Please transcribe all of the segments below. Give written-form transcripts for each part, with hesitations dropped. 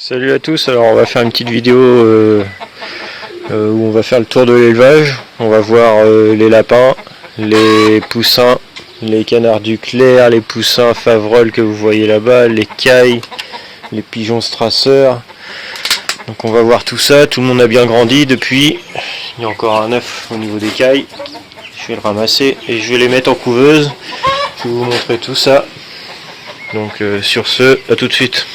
Salut à tous, alors on va faire une petite vidéo où on va faire le tour de l'élevage. On va voir les lapins, les poussins, les canards du clair, les poussins favrolles que vous voyez là-bas, les cailles, les pigeons strasseurs. Donc on va voir tout ça, tout le monde a bien grandi depuis. Il y a encore un œuf au niveau des cailles. Je vais le ramasser et je vais les mettre en couveuse. Je vais vous montrer tout ça. Donc sur ce, à tout de suite.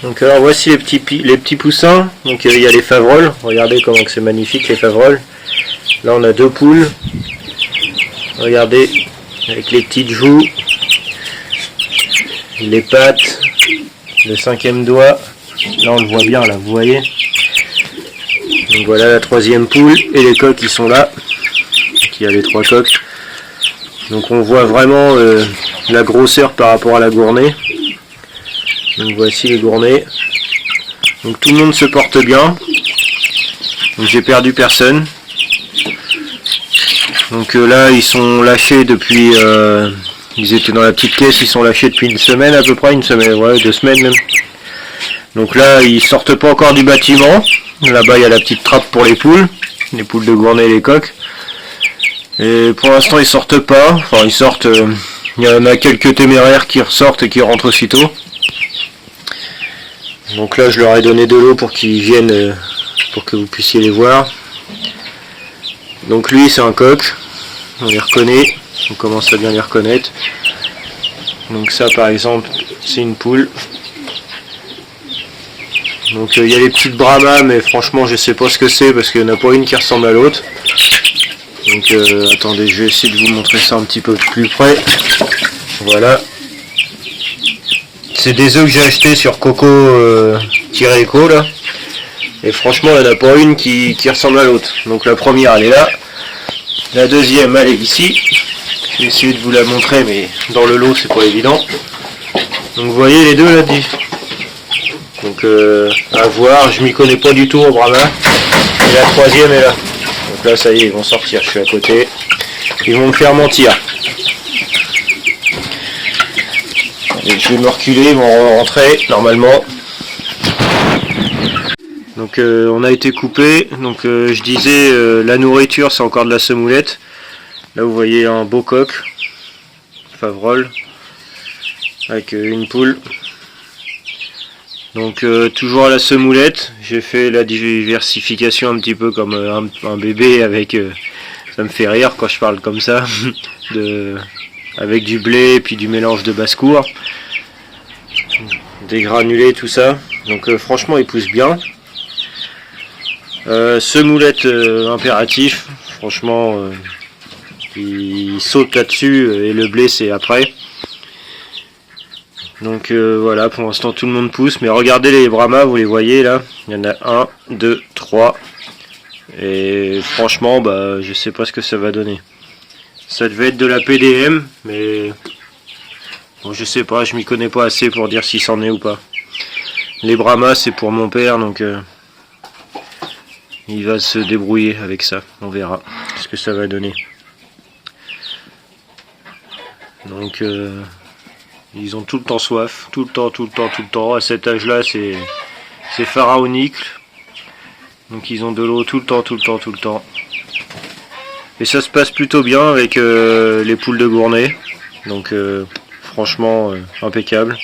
Donc alors voici les petits poussins. Donc il y a les favrolles. Regardez comment c'est magnifique les favrolles. Là on a deux poules. Regardez avec les petites joues, les pattes, le cinquième doigt. Là on le voit bien là, vous voyez. Donc voilà la troisième poule et les coqs qui sont là. Donc, il y a les trois coqs. Donc on voit vraiment la grosseur par rapport à la gournée. Donc voici les gournets. Donc tout le monde se porte bien. Donc j'ai perdu personne. Donc là ils sont lâchés depuis ils étaient dans la petite caisse, ils sont lâchés depuis une semaine à peu près, une semaine, ouais, 2 semaines même. Donc là ils sortent pas encore du bâtiment. Là-bas il y a la petite trappe pour les poules de gournets et les coqs. Et pour l'instant ils sortent pas. Enfin ils sortent. Il y en a quelques téméraires qui ressortent et qui rentrent aussitôt. Donc là je leur ai donné de l'eau pour qu'ils viennent, pour que vous puissiez les voir. Donc lui c'est un coq, on les reconnaît, on commence à bien les reconnaître. Donc ça par exemple c'est une poule. Donc il y a les petites brahmas mais franchement je sais pas ce que c'est parce qu'il n'y en a pas une qui ressemble à l'autre. Donc attendez, je vais essayer de vous montrer ça un petit peu plus près. Voilà. C'est des œufs que j'ai achetés sur Coco-Eco là. Et franchement il n'y en a pas une qui ressemble à l'autre. Donc la première elle est là. La deuxième elle est ici. Je vais essayer de vous la montrer mais dans le lot c'est pas évident. Donc vous voyez les deux là. Donc à voir, je m'y connais pas du tout au Brahma. Et la troisième est là. Donc là ça y est ils vont sortir, je suis à côté. Ils vont me faire mentir. Et je vais me reculer, ils vont rentrer normalement. Donc on a été coupé. Donc je disais la nourriture c'est encore de la semoulette. Là vous voyez un beau coq favrol avec une poule. Donc toujours à la semoulette. J'ai fait la diversification un petit peu comme un bébé avec ça me fait rire quand je parle comme ça avec du blé et puis du mélange de basse-cour, des granulés, tout ça. Donc franchement il pousse bien. Semoulette impératif, franchement il saute là-dessus et le blé c'est après. Donc voilà, pour l'instant tout le monde pousse, mais regardez les brahmas, vous les voyez là, il y en a 1, 2, 3, et franchement bah je sais pas ce que ça va donner. Ça devait être de la PDM, mais bon, je sais pas, je m'y connais pas assez pour dire si c'en est ou pas. Les brahmas c'est pour mon père, donc il va se débrouiller avec ça, on verra ce que ça va donner. Donc ils ont tout le temps soif, tout le temps, à cet âge là c'est pharaonique. Donc ils ont de l'eau tout le temps. Et ça se passe plutôt bien avec les poules de gournets. Donc franchement impeccable.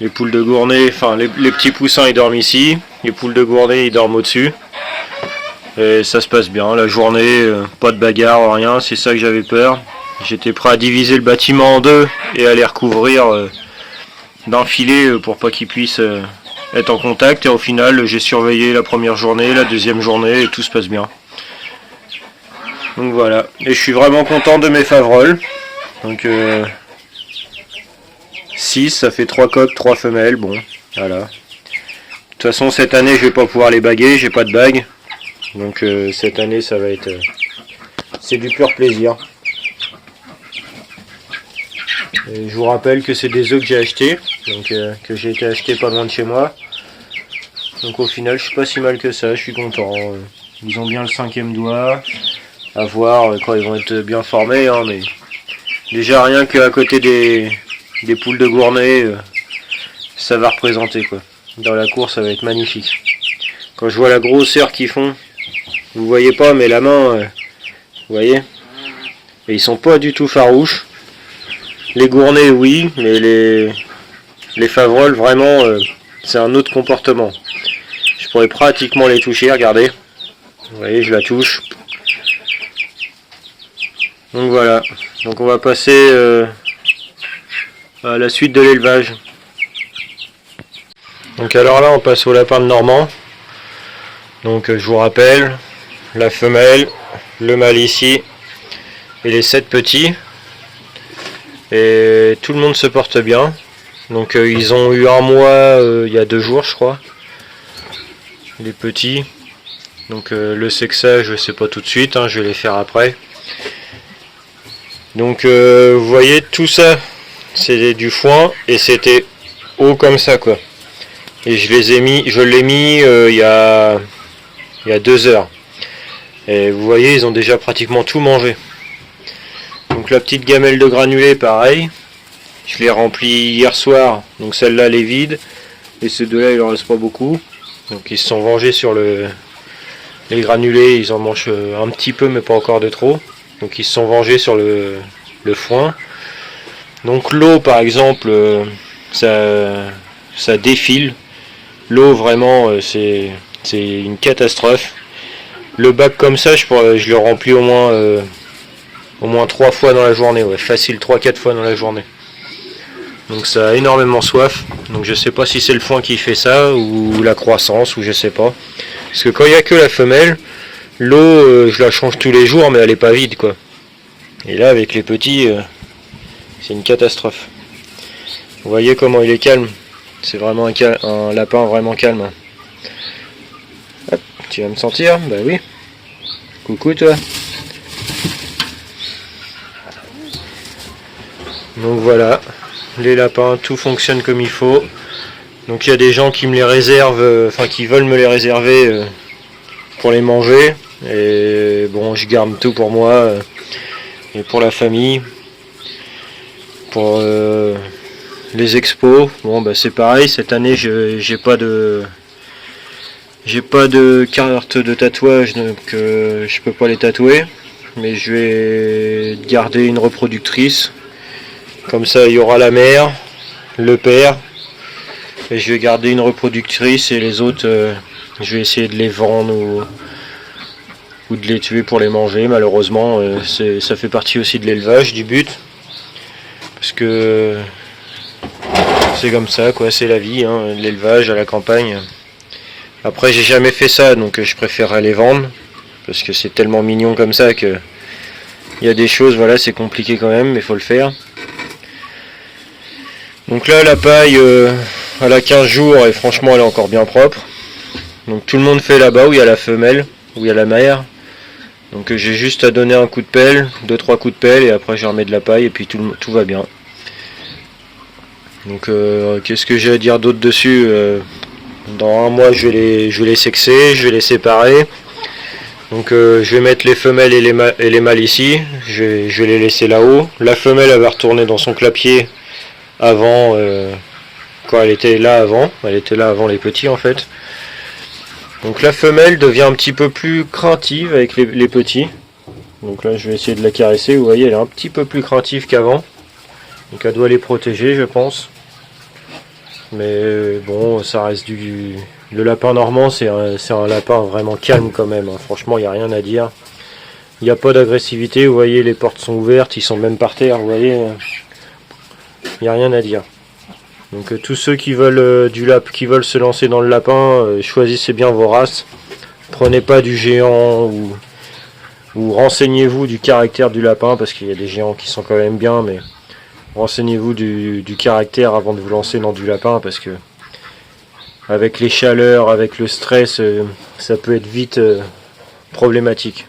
Les poules de gournets, enfin les petits poussins ils dorment ici, les poules de gournets ils dorment au-dessus. Et ça se passe bien, la journée, pas de bagarre, rien, c'est ça que j'avais peur. J'étais prêt à diviser le bâtiment en deux et à les recouvrir d'un filet pour pas qu'ils puissent être en contact. Et au final j'ai surveillé la première journée, la deuxième journée et tout se passe bien. Donc voilà, et je suis vraiment content de mes favrolles. Donc 6, ça fait 3 coqs, 3 femelles, bon, voilà. De toute façon cette année je vais pas pouvoir les baguer, j'ai pas de bague. Donc cette année ça va être... c'est du pur plaisir. Et je vous rappelle que c'est des œufs que j'ai achetés, donc que j'ai été acheté pas loin de chez moi. Donc au final je suis pas si mal que ça, je suis content. Ils ont bien le 5e doigt. À voir quand ils vont être bien formés, hein, mais déjà rien qu'à côté des poules de Gournay, ça va représenter quoi. Dans la cour, ça va être magnifique. Quand je vois la grosseur qu'ils font, vous voyez pas, mais la main, vous voyez, et ils sont pas du tout farouches. Les Gournay, oui, mais les Favrolles, vraiment, c'est un autre comportement. Je pourrais pratiquement les toucher, regardez. Vous voyez, je la touche. Donc voilà, donc on va passer à la suite de l'élevage. Donc alors là on passe au lapin de Normand. Donc je vous rappelle, la femelle, le mâle ici et les 7 petits. Et tout le monde se porte bien. Donc ils ont eu un mois il y a 2 jours je crois. Les petits. Donc le sexage c'est pas tout de suite, hein, je vais les faire après. Donc vous voyez tout ça c'est du foin et c'était haut comme ça quoi. Et je l'ai mis il y a 2 heures. Et vous voyez ils ont déjà pratiquement tout mangé. Donc la petite gamelle de granulés pareil. Je l'ai remplie hier soir. Donc celle-là elle est vide. Et ces deux-là il en reste pas beaucoup. Donc ils se sont vengés sur les granulés. Ils en mangent un petit peu mais pas encore de trop. Donc ils se sont vengés sur le foin. Donc l'eau par exemple ça défile. L'eau vraiment c'est une catastrophe. Le bac comme ça je le remplis au moins 3 fois dans la journée, ouais, facile 3-4 fois dans la journée. Donc ça a énormément soif. Donc je sais pas si c'est le foin qui fait ça ou la croissance ou je sais pas. Parce que quand il n'y a que la femelle, l'eau je la change tous les jours mais elle est pas vide quoi. Et là avec les petits c'est une catastrophe. Vous voyez comment il est calme. C'est vraiment un lapin vraiment calme. Hop, tu vas me sentir? Bah oui. Coucou toi. Donc voilà, les lapins, tout fonctionne comme il faut. Donc il y a des gens qui me les réservent, qui veulent me les réserver pour les manger. Et bon, je garde tout pour moi et pour la famille. Pour les expos, bon bah c'est pareil, cette année j'ai pas de carte de tatouage donc je peux pas les tatouer. Mais je vais garder une reproductrice. Comme ça, il y aura la mère, le père, et je vais garder une reproductrice et les autres, je vais essayer de les vendre ou de les tuer pour les manger. Malheureusement, ça fait partie aussi de l'élevage, du but, parce que c'est comme ça, quoi. C'est la vie, hein, l'élevage à la campagne. Après, j'ai jamais fait ça, donc je préférerais les vendre, parce que c'est tellement mignon comme ça que il y a des choses, voilà, c'est compliqué quand même, mais il faut le faire. Donc là la paille elle a 15 jours et franchement elle est encore bien propre. Donc tout le monde fait là-bas où il y a la femelle, où il y a la mère. Donc j'ai juste à donner un coup de pelle, 2-3 coups de pelle et après je remets de la paille et puis tout va bien. Donc qu'est-ce que j'ai à dire d'autre dessus? Dans un mois je vais les sexer, je vais les séparer. Donc je vais mettre les femelles et les mâles ici, je vais les laisser là-haut. La femelle elle va retourner dans son clapier avant quand elle était là avant les petits en fait. Donc la femelle devient un petit peu plus craintive avec les petits. Donc là je vais essayer de la caresser, vous voyez elle est un petit peu plus craintive qu'avant. Donc elle doit les protéger je pense. Mais bon ça reste le lapin normand c'est un lapin vraiment calme quand même, hein. Franchement il n'y a rien à dire. Il n'y a pas d'agressivité, vous voyez les portes sont ouvertes, ils sont même par terre, vous voyez. Il n'y a rien à dire. Donc tous ceux qui veulent qui veulent se lancer dans le lapin, choisissez bien vos races. Prenez pas du géant ou renseignez-vous du caractère du lapin parce qu'il y a des géants qui sont quand même bien, mais renseignez-vous du caractère avant de vous lancer dans du lapin parce que avec les chaleurs, avec le stress, ça peut être vite problématique.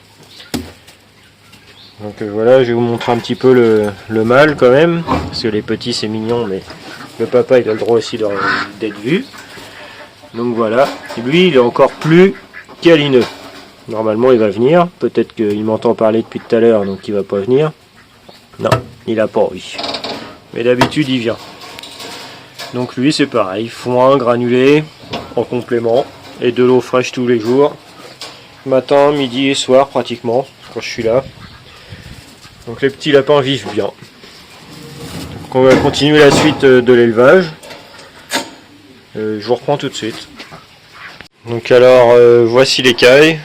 Donc voilà, je vais vous montrer un petit peu le mâle quand même, parce que les petits c'est mignon, mais le papa il a le droit aussi d'être vu. Donc voilà, lui il est encore plus câlineux. Normalement il va venir. Peut-être qu'il m'entend parler depuis tout à l'heure, donc il va pas venir. Non, il a pas envie. Mais d'habitude il vient. Donc lui c'est pareil, foin, granulé, en complément. Et de l'eau fraîche tous les jours. Matin, midi et soir pratiquement, quand je suis là. Donc les petits lapins vivent bien. Donc on va continuer la suite de l'élevage. Je vous reprends tout de suite. Donc alors voici l'écaille,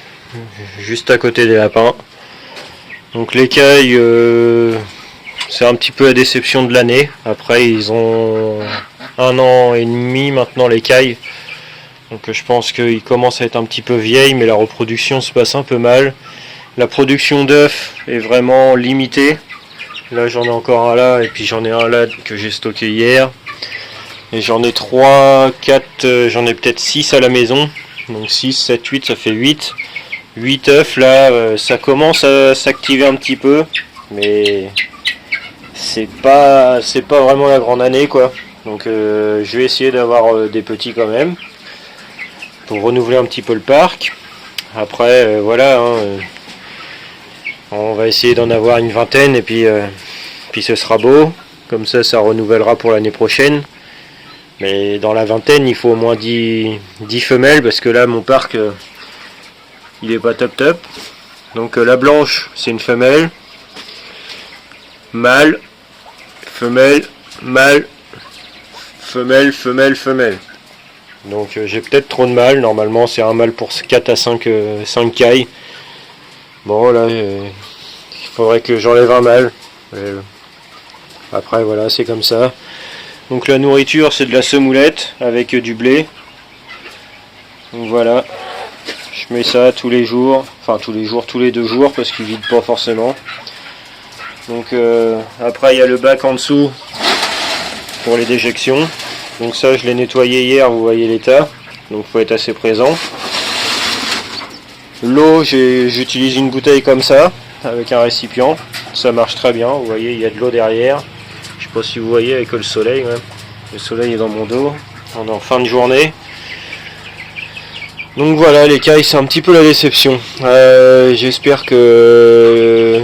juste à côté des lapins. Donc l'écaille, c'est un petit peu la déception de l'année. Après ils ont 1 an et demi maintenant l'écaille. Donc je pense qu'ils commencent à être un petit peu vieilles, mais la reproduction se passe un peu mal. La production d'œufs est vraiment limitée. Là j'en ai encore un là, et puis j'en ai un là que j'ai stocké hier. Et j'en ai 3, 4, j'en ai peut-être 6 à la maison. Donc 6, 7, 8, ça fait 8. 8 œufs là, ça commence à s'activer un petit peu. Mais c'est pas vraiment la grande année quoi. Donc je vais essayer d'avoir des petits quand même. Pour renouveler un petit peu le parc. Après voilà, hein, on va essayer d'en avoir une vingtaine et puis ce sera beau. Comme ça renouvellera pour l'année prochaine. Mais dans la vingtaine il faut au moins 10 femelles parce que là mon parc il est pas top top. Donc la blanche c'est une femelle, mâle, femelle, mâle, femelle, femelle, femelle. Donc j'ai peut-être trop de mâles, normalement c'est un mâle pour 4 à 5 cailles. Bon là il faudrait que j'enlève un mâle. Après voilà, c'est comme ça. Donc la nourriture c'est de la semoulette avec du blé. Donc voilà, je mets ça tous les jours, enfin tous les 2 jours parce qu'ils vident pas forcément. Donc après il y a le bac en dessous pour les déjections. Donc ça je l'ai nettoyé hier, vous voyez l'état, donc faut être assez présent. L'eau, j'utilise une bouteille comme ça, avec un récipient, ça marche très bien, vous voyez il y a de l'eau derrière. Je sais pas si vous voyez avec le soleil, même. Le soleil est dans mon dos, on est en fin de journée. Donc voilà, l'écaille c'est un petit peu la déception. J'espère que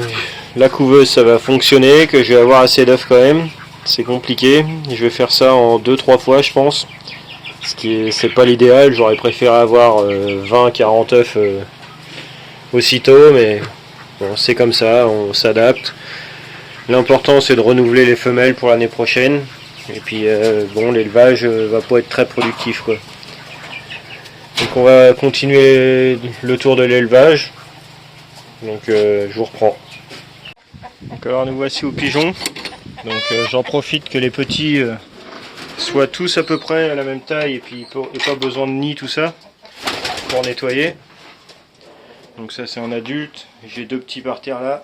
la couveuse ça va fonctionner, que je vais avoir assez d'œufs quand même. C'est compliqué, je vais faire ça en 2-3 fois je pense, ce qui c'est pas l'idéal, j'aurais préféré avoir 20-40 œufs aussitôt, mais bon c'est comme ça, on s'adapte. L'important c'est de renouveler les femelles pour l'année prochaine, et puis bon l'élevage va pas être très productif quoi. Donc on va continuer le tour de l'élevage, donc je vous reprends. Donc alors nous voici aux pigeons. Donc j'en profite que les petits soient tous à peu près à la même taille et puis pas besoin de nid tout ça pour nettoyer. Donc ça c'est un adulte, j'ai 2 petits par terre là.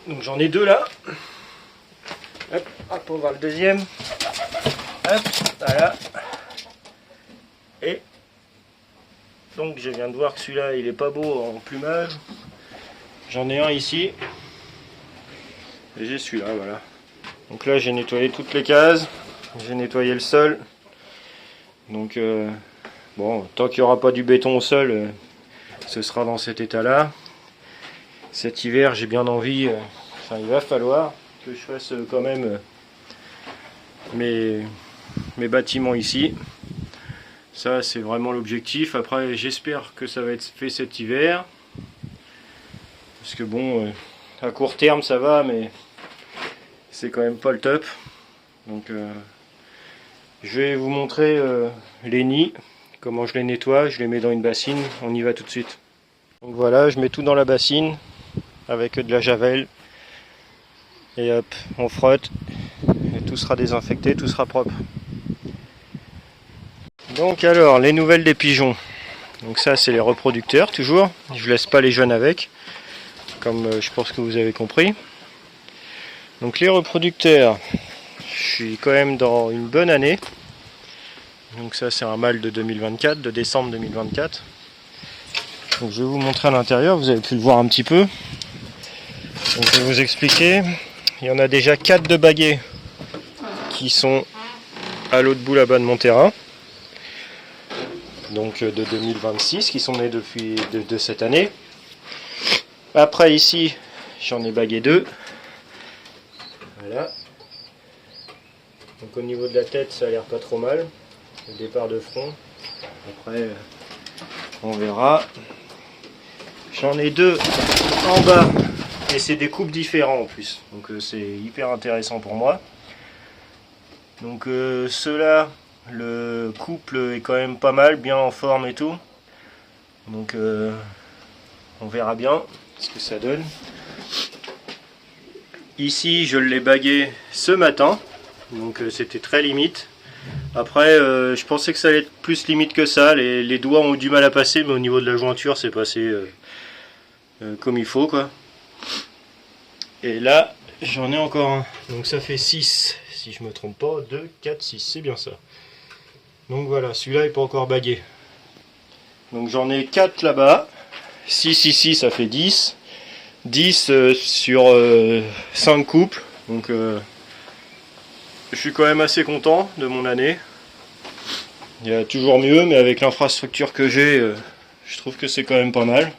Donc j'en ai 2 là. Hop, hop, on va voir le deuxième. Hop, voilà. Et donc je viens de voir que celui-là il est pas beau en plumage. J'en ai un ici. Et j'ai celui-là, voilà. Donc là j'ai nettoyé toutes les cases, j'ai nettoyé le sol. Donc bon, tant qu'il n'y aura pas du béton au sol, ce sera dans cet état-là. Cet hiver j'ai bien envie, enfin il va falloir que je fasse quand même mes bâtiments ici. Ça c'est vraiment l'objectif. Après j'espère que ça va être fait cet hiver. Parce que bon, à court terme ça va, mais c'est quand même pas le top. Donc je vais vous montrer les nids, comment je les nettoie, je les mets dans une bassine, on y va tout de suite. Donc voilà, je mets tout dans la bassine avec de la javel. Et hop, on frotte et tout sera désinfecté, tout sera propre. Donc alors, les nouvelles des pigeons. Donc ça c'est les reproducteurs toujours, je laisse pas les jeunes avec, comme je pense que vous avez compris. Donc les reproducteurs, je suis quand même dans une bonne année. Donc ça c'est un mâle de 2024, de décembre 2024. Donc je vais vous montrer à l'intérieur, vous avez pu le voir un petit peu. Donc je vais vous expliquer. Il y en a déjà 4 de baguets qui sont à l'autre bout là-bas de mon terrain. donc de 2026 qui sont nés depuis de cette année. Après ici j'en ai bagué 2. Voilà. Donc au niveau de la tête ça a l'air pas trop mal. Le départ de front. Après on verra. J'en ai 2 en bas. Et c'est des coupes différents en plus. Donc c'est hyper intéressant pour moi. Donc ceux-là, le couple est quand même pas mal, bien en forme et tout. Donc on verra bien ce que ça donne. Ici je l'ai bagué ce matin. Donc c'était très limite. Après je pensais que ça allait être plus limite que ça. Les doigts ont eu du mal à passer, mais au niveau de la jointure c'est passé comme il faut quoi. Et là j'en ai encore un. Donc ça fait 6. Si je me trompe pas, 2, 4, 6, c'est bien ça. Donc voilà, celui-là n'est pas encore bagué. Donc j'en ai 4 là-bas. 6 ici, ça fait 10. 10 sur 5 couples. Donc je suis quand même assez content de mon année. Il y a toujours mieux, mais avec l'infrastructure que j'ai, je trouve que c'est quand même pas mal.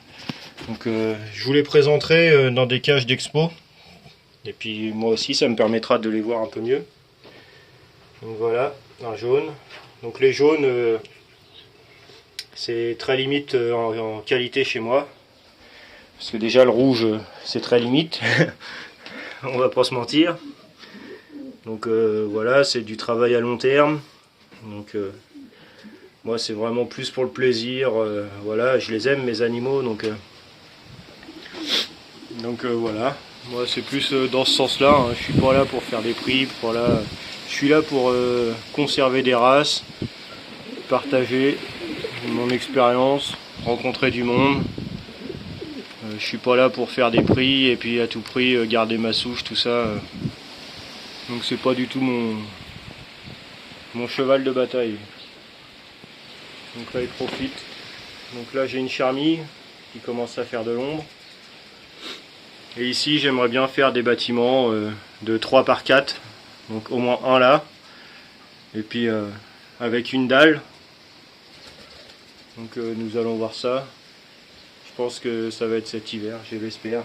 Donc je vous les présenterai dans des cages d'expo. Et puis moi aussi ça me permettra de les voir un peu mieux. Donc voilà, un jaune. Donc les jaunes, c'est très limite en qualité chez moi. Parce que déjà le rouge, c'est très limite. On va pas se mentir. Donc voilà, c'est du travail à long terme. Donc moi c'est vraiment plus pour le plaisir. Voilà, je les aime mes animaux. Donc voilà. Moi c'est plus dans ce sens là, hein. Je suis pas là pour faire des prix, je suis là pour conserver des races, partager mon expérience, rencontrer du monde. Je suis pas là pour faire des prix et puis à tout prix garder ma souche, tout ça. Donc c'est pas du tout mon cheval de bataille. Donc là il profite. Donc là j'ai une charmille qui commence à faire de l'ombre. Et ici j'aimerais bien faire des bâtiments de 3 par 4, donc au moins un là, et puis avec une dalle. Donc nous allons voir ça. Je pense que ça va être cet hiver, je l'espère.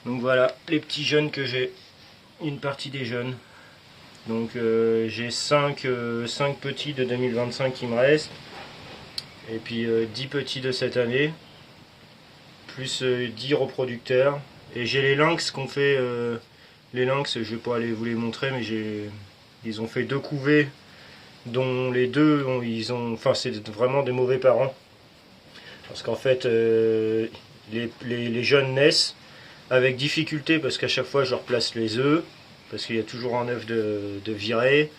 Donc voilà les petits jeunes que j'ai, une partie des jeunes. Donc j'ai 5 petits de 2025 qui me restent, et puis 10 petits de cette année. Plus 10 reproducteurs. Et j'ai les lynx qu'on fait. Les lynx, je vais pas aller vous les montrer, mais ils ont fait 2 couvées, dont les 2, enfin c'est vraiment des mauvais parents. Parce qu'en fait, les jeunes naissent avec difficulté, parce qu'à chaque fois je leur place les œufs, parce qu'il y a toujours un œuf de viré.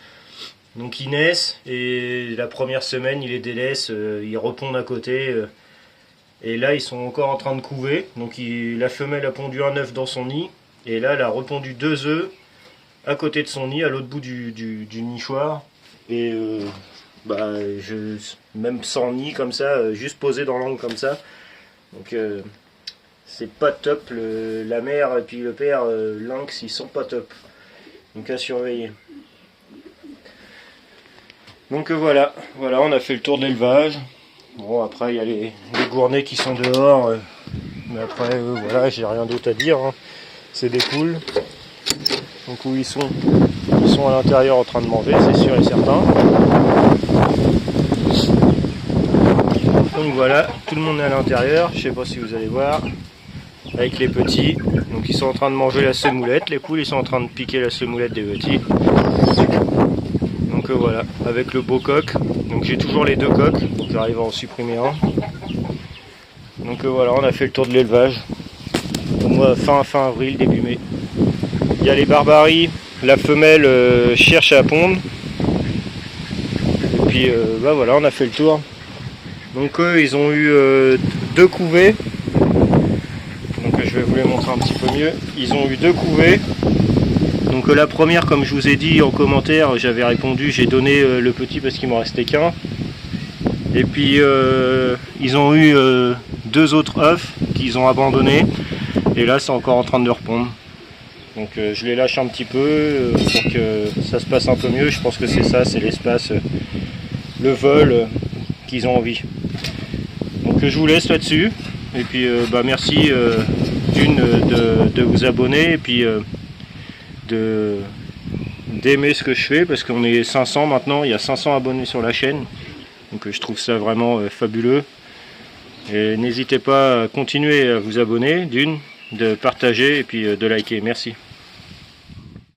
Donc ils naissent, et la première semaine, ils les délaissent, ils répondent à côté. Et là ils sont encore en train de couver, donc la femelle a pondu un œuf dans son nid, et là elle a repondu 2 œufs à côté de son nid, à l'autre bout du nichoir, et même sans nid comme ça, juste posé dans l'angle comme ça, donc c'est pas top, la mère et puis le père lynx ils sont pas top, donc à surveiller. Donc voilà, on a fait le tour de l'élevage. Bon après il y a les gournets qui sont dehors, mais après voilà, j'ai rien d'autre à dire, hein. C'est des poules. Donc où ils sont à l'intérieur en train de manger, c'est sûr et certain. Donc voilà, tout le monde est à l'intérieur, je sais pas si vous allez voir, avec les petits. Donc ils sont en train de manger la semoulette, les poules ils sont en train de piquer la semoulette des petits. Donc voilà, avec le beau coq. Donc j'ai toujours les 2 coqs, donc j'arrive à en supprimer un. Donc voilà, on a fait le tour de l'élevage. Au mois fin avril, début mai. Il y a les barbaries, la femelle cherche à pondre. Et puis voilà, on a fait le tour. Donc eux, ils ont eu 2 couvées. Donc je vais vous les montrer un petit peu mieux. Ils ont eu 2 couvées. Donc la première, comme je vous ai dit en commentaire, j'avais répondu, j'ai donné le petit parce qu'il m'en restait qu'un. Et puis ils ont eu 2 autres œufs qu'ils ont abandonnés. Et là c'est encore en train de repondre. Donc je les lâche un petit peu pour que ça se passe un peu mieux. Je pense que c'est ça, c'est l'espace, le vol qu'ils ont envie. Donc je vous laisse là-dessus. Et puis merci de vous abonner et puis d'aimer ce que je fais, parce qu'on est 500 maintenant, il y a 500 abonnés sur la chaîne. Donc je trouve ça vraiment fabuleux. Et n'hésitez pas à continuer à vous abonner, de partager et puis de liker. Merci.